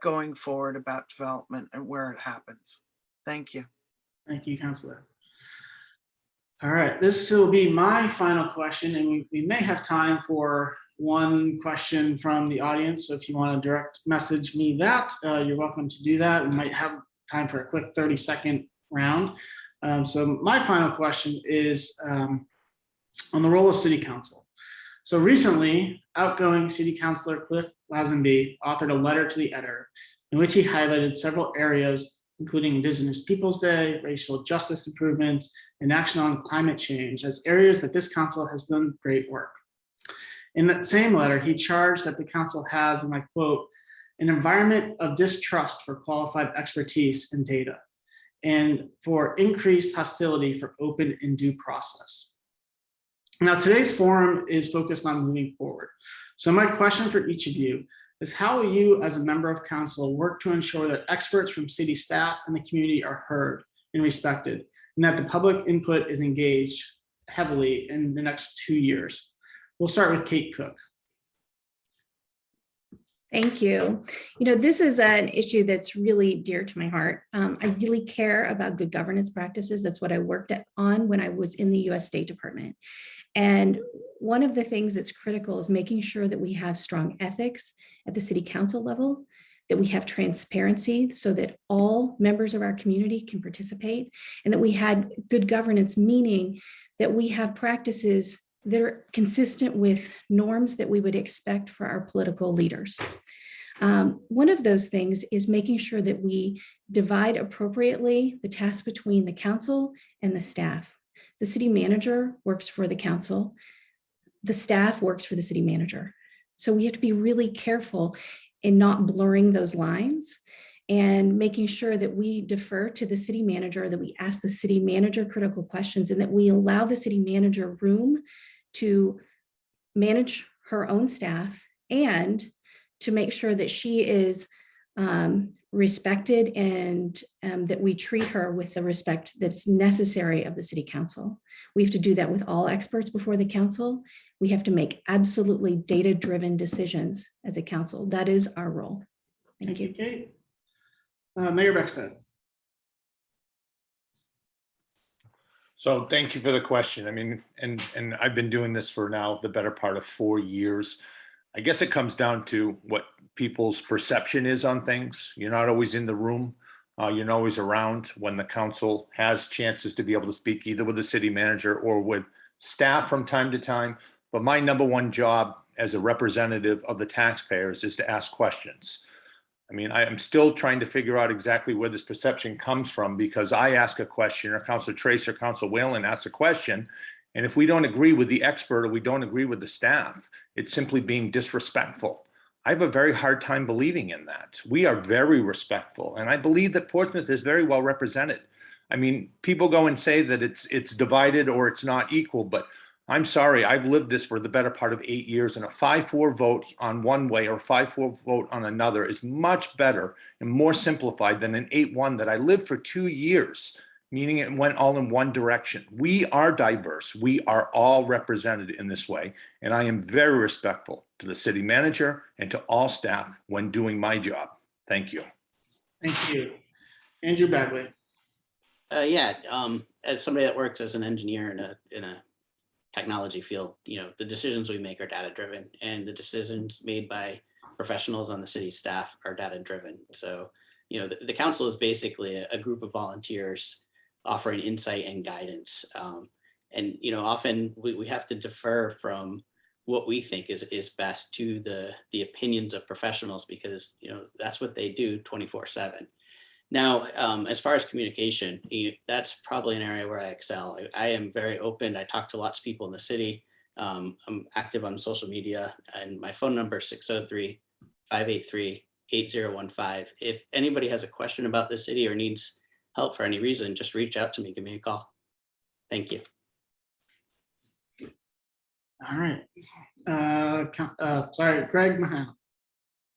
going forward about development and where it happens. Thank you. Thank you, Councilor. All right, this will be my final question, and we may have time for one question from the audience. So if you want to direct message me that, you're welcome to do that. We might have time for a quick 30-second round. So my final question is on the role of City Council. So recently, outgoing City Councilor Cliff Lazenby authored a letter to the editor in which he highlighted several areas, including Indigenous Peoples Day, racial justice improvements, and action on climate change as areas that this council has done great work. In that same letter, he charged that the council has, and I quote, an environment of distrust for qualified expertise and data, and for increased hostility for open and due process. Now, today's forum is focused on moving forward. So my question for each of you is, how will you as a member of council work to ensure that experts from city staff and the community are heard and respected, and that the public input is engaged heavily in the next 2 years? We'll start with Kate Cook. Thank you. You know, this is an issue that's really dear to my heart. I really care about good governance practices. That's what I worked on when I was in the US State Department. And one of the things that's critical is making sure that we have strong ethics at the city council level, that we have transparency so that all members of our community can participate, and that we had good governance, meaning that we have practices that are consistent with norms that we would expect for our political leaders. One of those things is making sure that we divide appropriately the tasks between the council and the staff. The city manager works for the council. The staff works for the city manager. So we have to be really careful in not blurring those lines and making sure that we defer to the city manager, that we ask the city manager critical questions, and that we allow the city manager room to manage her own staff and to make sure that she is respected and that we treat her with the respect that's necessary of the city council. We have to do that with all experts before the council. We have to make absolutely data-driven decisions as a council. That is our role. Thank you. Kate. Mayor Becksted. So thank you for the question. I mean, and I've been doing this for now the better part of 4 years. I guess it comes down to what people's perception is on things. You're not always in the room. You're not always around when the council has chances to be able to speak either with the city manager or with staff from time to time. But my number one job as a representative of the taxpayers is to ask questions. I mean, I am still trying to figure out exactly where this perception comes from, because I ask a question, or Councilor Trace or Councilor Whalen asks a question, and if we don't agree with the expert or we don't agree with the staff, it's simply being disrespectful. I have a very hard time believing in that. We are very respectful, and I believe that Portsmouth is very well represented. I mean, people go and say that it's divided or it's not equal, but I'm sorry, I've lived this for the better part of 8 years, and a 5-4 vote on one way or 5-4 vote on another is much better and more simplified than an 8-1 that I lived for 2 years, meaning it went all in one direction. We are diverse. We are all represented in this way, and I am very respectful to the city manager and to all staff when doing my job. Thank you. Thank you. Andrew Bagley. As somebody that works as an engineer in a technology field, you know, the decisions we make are data driven, and the decisions made by professionals on the city staff are data driven. So, you know, the council is basically a group of volunteers offering insight and guidance. And, you know, often we have to defer from what we think is best to the opinions of professionals, because, you know, that's what they do 24/7. Now, as far as communication, that's probably an area where I excel. I am very open. I talk to lots of people in the city. I'm active on social media, and my phone number is 603-583-8015. If anybody has a question about the city or needs help for any reason, just reach out to me, give me a call. Thank you. All right. Sorry, Greg Mahanna.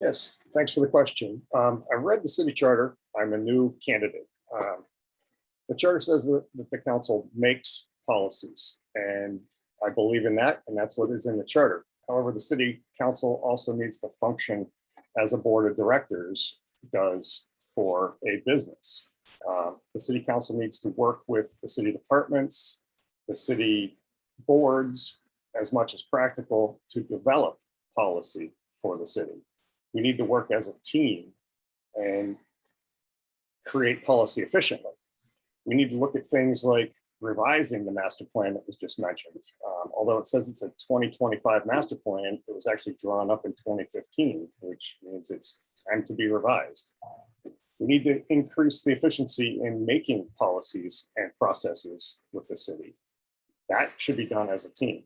Yes, thanks for the question. I've read the city charter. I'm a new candidate. The charter says that the council makes policies, and I believe in that, and that's what is in the charter. However, the city council also needs to function as a board of directors does for a business. The city council needs to work with the city departments, the city boards, as much as practical, to develop policy for the city. We need to work as a team and create policy efficiently. We need to look at things like revising the master plan that was just mentioned. Although it says it's a 2025 master plan, it was actually drawn up in 2015, which means it's time to be revised. We need to increase the efficiency in making policies and processes with the city. That should be done as a team.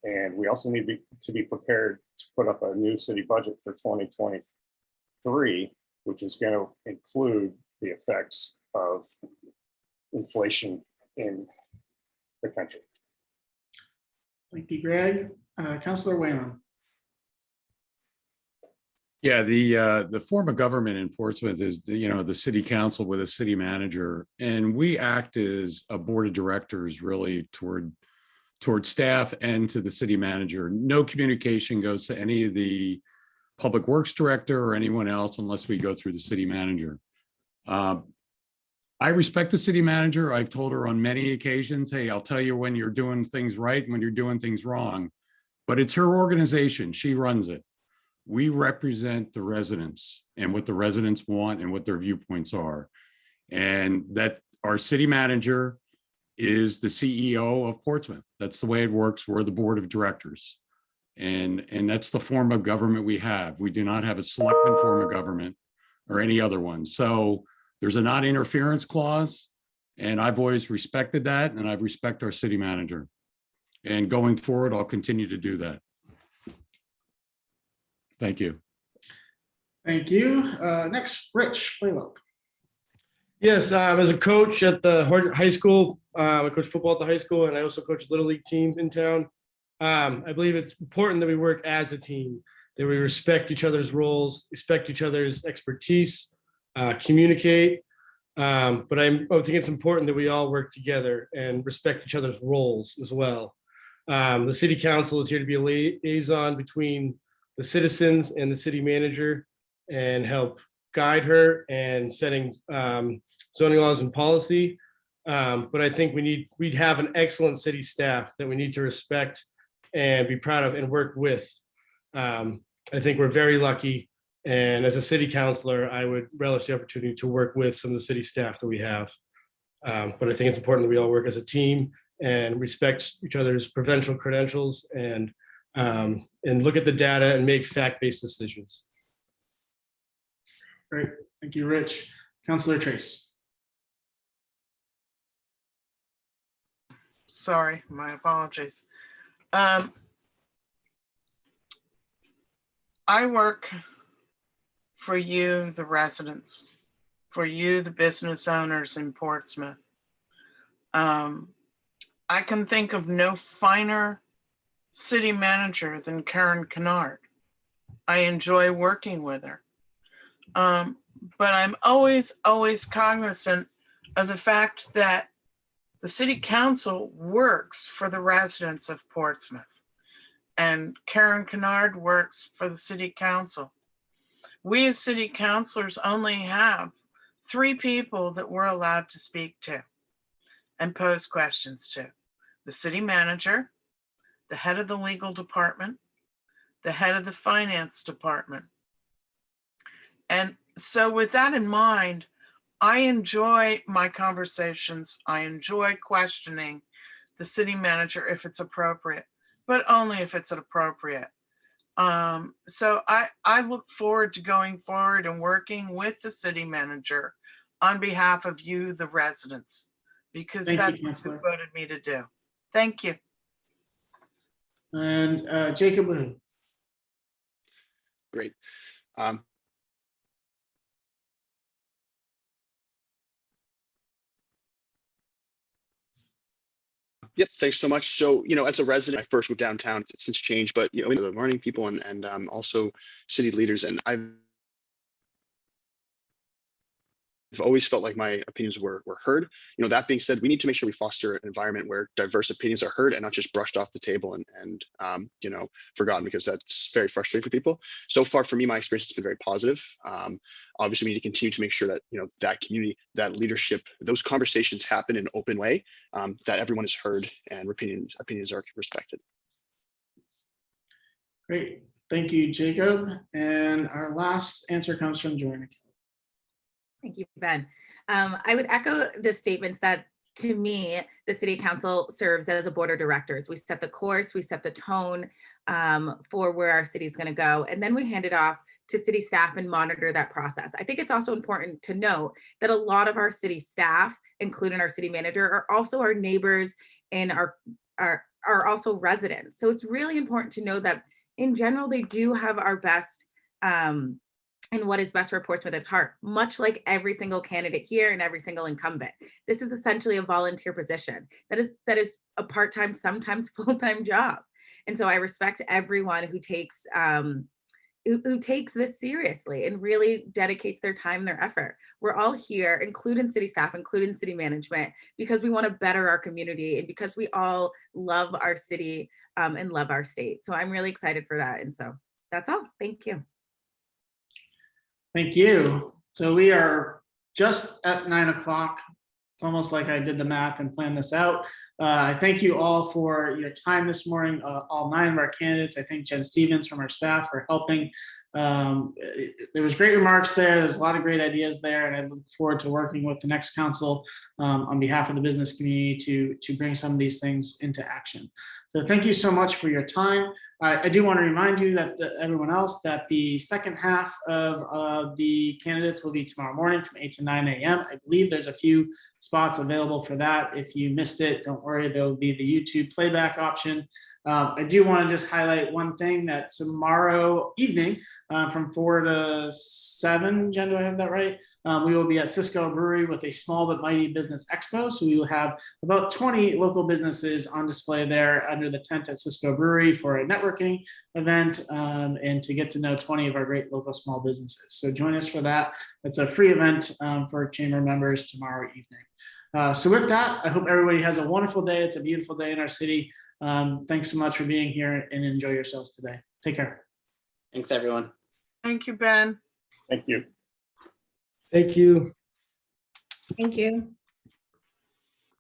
And we also need to be prepared to put up a new city budget for 2023, which is going to include the effects of inflation in the country. Thank you, Greg. Councilor Whalen. Yeah, the form of government in Portsmouth is, the city council with a city manager, and we act as a board of directors really toward staff and to the city manager. No communication goes to any of the public works director or anyone else unless we go through the city manager. I respect the city manager. I've told her on many occasions, hey, I'll tell you when you're doing things right and when you're doing things wrong, but it's her organization. She runs it. We represent the residents and what the residents want and what their viewpoints are. And that our city manager is the CEO of Portsmouth. That's the way it works. We're the board of directors. And that's the form of government we have. We do not have a selectman form of government or any other one. So there's a non-interference clause, and I've always respected that, and I respect our city manager. And going forward, I'll continue to do that. Thank you. Thank you. Next, Rich Blaylock. Yes, as a coach at the high school, I coach football at the high school, and I also coach a little league team in town. I believe it's important that we work as a team, that we respect each other's roles, respect each other's expertise, communicate. But I think it's important that we all work together and respect each other's roles as well. The city council is here to be a liaison between the citizens and the city manager and help guide her and setting zoning laws and policy. But I think we'd have an excellent city staff that we need to respect and be proud of and work with. I think we're very lucky. And as a city councilor, I would relish the opportunity to work with some of the city staff that we have. But I think it's important that we all work as a team and respect each other's provincial credentials and look at the data and make fact-based decisions. Great. Thank you, Rich. Councilor Trace. Sorry, my apologies. I work for you, the residents, for you, the business owners in Portsmouth. I can think of no finer city manager than Karen Kennard. I enjoy working with her. But I'm always cognizant of the fact that the city council works for the residents of Portsmouth, and Karen Kennard works for the city council. We as city councilors only have 3 people that we're allowed to speak to and pose questions to: the city manager, the head of the legal department, the head of the finance department. And so with that in mind, I enjoy my conversations. I enjoy questioning the city manager if it's appropriate. but only if it's appropriate. So I look forward to going forward and working with the city manager on behalf of you, the residents, because Thank you, that's what you Councilor. voted me to do. Thank you. And Jacob Lehoux. Great. Yep, thanks so much. So, as a resident, I first moved downtown, it's since changed, but, the learning people and also city leaders, and I've always felt like my opinions were heard. That being said, we need to make sure we foster an environment where diverse opinions are heard and not just brushed off the table and forgotten, because that's very frustrating for people. So far for me, my experience has been very positive. Obviously, we need to continue to make sure that, that community, that leadership, those conversations happen in an open way, that everyone is heard and opinions are respected. Great. Thank you, Jacob. And our last answer comes from Joanna Kelly. Thank you, Ben. I would echo the statements that, to me, the city council serves as a board of directors. We set the course, we set the tone for where our city is going to go, and then we hand it off to city staff and monitor that process. I think it's also important to note that a lot of our city staff, including our city manager, are also our neighbors and are also residents. So it's really important to know that in general, they do have our best and what is best for Portsmouth at heart, much like every single candidate here and every single incumbent. This is essentially a volunteer position that is a part-time, sometimes full-time job. And so I respect everyone who takes this seriously and really dedicates their time and their effort. We're all here, including city staff, including city management, because we want to better our community and because we all love our city and love our state. So I'm really excited for that. And so that's all. Thank you. Thank you. So we are just at 9 o'clock. It's almost like I did the math and planned this out. I thank you all for your time this morning, all 9 of our candidates. I thank Jen Stevens from our staff for helping. There was great remarks there. There's a lot of great ideas there, and I look forward to working with the next council on behalf of the business community to bring some of these things into action. So thank you so much for your time. I do want to remind you that everyone else that the second half of the candidates will be tomorrow morning from 8 to 9 a.m. I believe there's a few spots available for that. If you missed it, don't worry, there'll be the YouTube playback option. I do want to just highlight one thing, that tomorrow evening from 4 to 7, Jen, do I have that right? We will be at Cisco Brewery with a small but mighty business expo. So we will have about 20 local businesses on display there under the tent at Cisco Brewery for a networking event and to get to know 20 of our great local small businesses. So join us for that. It's a free event for chamber members tomorrow evening. So with that, I hope everybody has a wonderful day. It's a beautiful day in our city. Thanks so much for being here and enjoy yourselves today. Take care. Thanks, everyone. Thank you, Ben. Thank you. Thank you. Thank you.